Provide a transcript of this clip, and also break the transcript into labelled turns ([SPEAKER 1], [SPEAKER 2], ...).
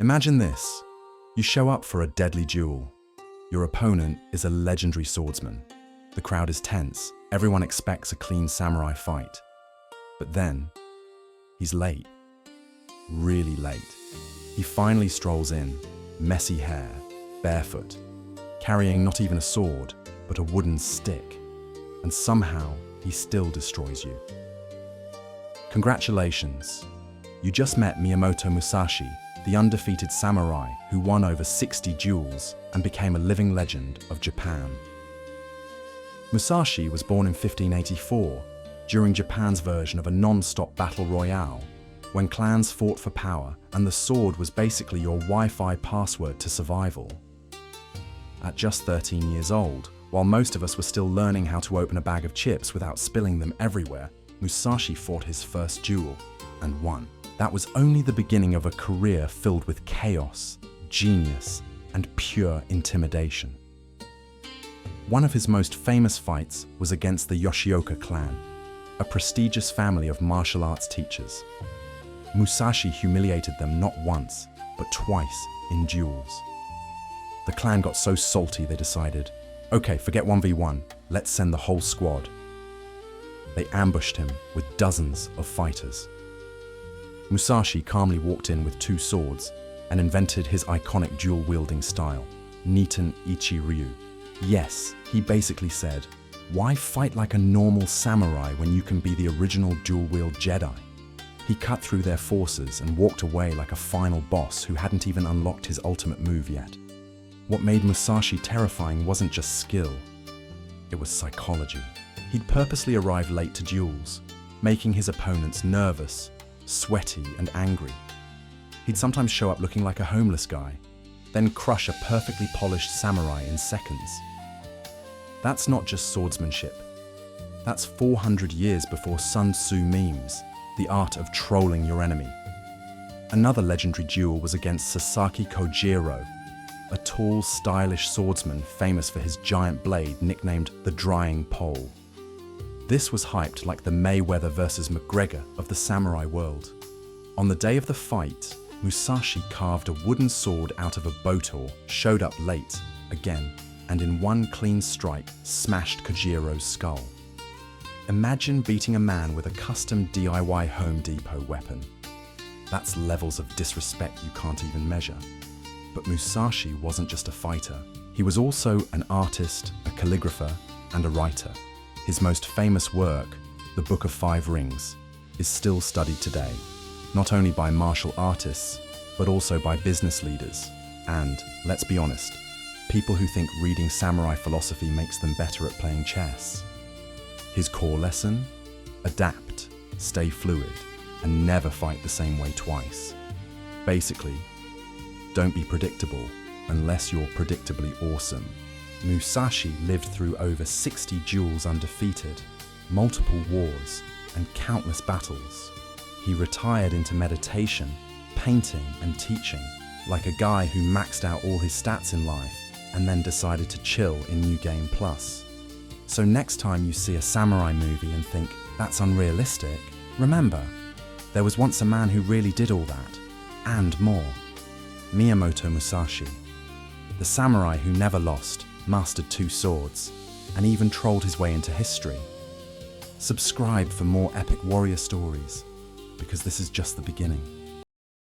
[SPEAKER 1] Imagine this. You show up for a deadly duel. Your opponent is a legendary swordsman. The crowd is tense. Everyone expects a clean samurai fight. But then, he's late. Really late. He finally strolls in, messy hair, barefoot, carrying not even a sword, but a wooden stick. And somehow, he still destroys you. Congratulations. You just met Miyamoto Musashi, the undefeated samurai who won over 60 duels and became a living legend of Japan. Musashi was born in 1584 during Japan's version of a non-stop battle royale, when clans fought for power and the sword was basically your Wi-Fi password to survival. At just 13 years old, while most of us were still learning how to open a bag of chips without spilling them everywhere, Musashi fought his first duel and won. That was only the beginning of a career filled with chaos, genius, and pure intimidation. One of his most famous fights was against the Yoshioka clan, a prestigious family of martial arts teachers. Musashi humiliated them not once, but twice in duels. The clan got so salty they decided, okay, forget 1v1, let's send the whole squad. They ambushed him with dozens of fighters. Musashi calmly walked in with 2 swords and invented his iconic dual-wielding style, Niten Ichi Ryu. Yes, he basically said, why fight like a normal samurai when you can be the original dual-wield Jedi? He cut through their forces and walked away like a final boss who hadn't even unlocked his ultimate move yet. What made Musashi terrifying wasn't just skill, it was psychology. He'd purposely arrive late to duels, making his opponents nervous, sweaty and angry. He'd sometimes show up looking like a homeless guy, then crush a perfectly polished samurai in seconds. That's not just swordsmanship. That's 400 years before Sun Tzu memes, the art of trolling your enemy. Another legendary duel was against Sasaki Kojiro, a tall, stylish swordsman famous for his giant blade nicknamed the Drying Pole. This was hyped like the Mayweather versus McGregor of the samurai world. On the day of the fight, Musashi carved a wooden sword out of a boat oar, showed up late, again, and in one clean strike, smashed Kojiro's skull. Imagine beating a man with a custom DIY Home Depot weapon. That's levels of disrespect you can't even measure. But Musashi wasn't just a fighter. He was also an artist, a calligrapher, and a writer. His most famous work, The Book of Five Rings, is still studied today, not only by martial artists, but also by business leaders, and, let's be honest, people who think reading samurai philosophy makes them better at playing chess. His core lesson? Adapt, stay fluid, and never fight the same way twice. Basically, don't be predictable unless you're predictably awesome. Musashi lived through over 60 duels undefeated, multiple wars, and countless battles. He retired into meditation, painting, and teaching, like a guy who maxed out all his stats in life and then decided to chill in New Game Plus. So next time you see a samurai movie and think, that's unrealistic, remember, there was once a man who really did all that, and more. Miyamoto Musashi, the samurai who never lost, mastered 2 swords, and even trolled his way into history. Subscribe for more epic warrior stories, because this is just the beginning.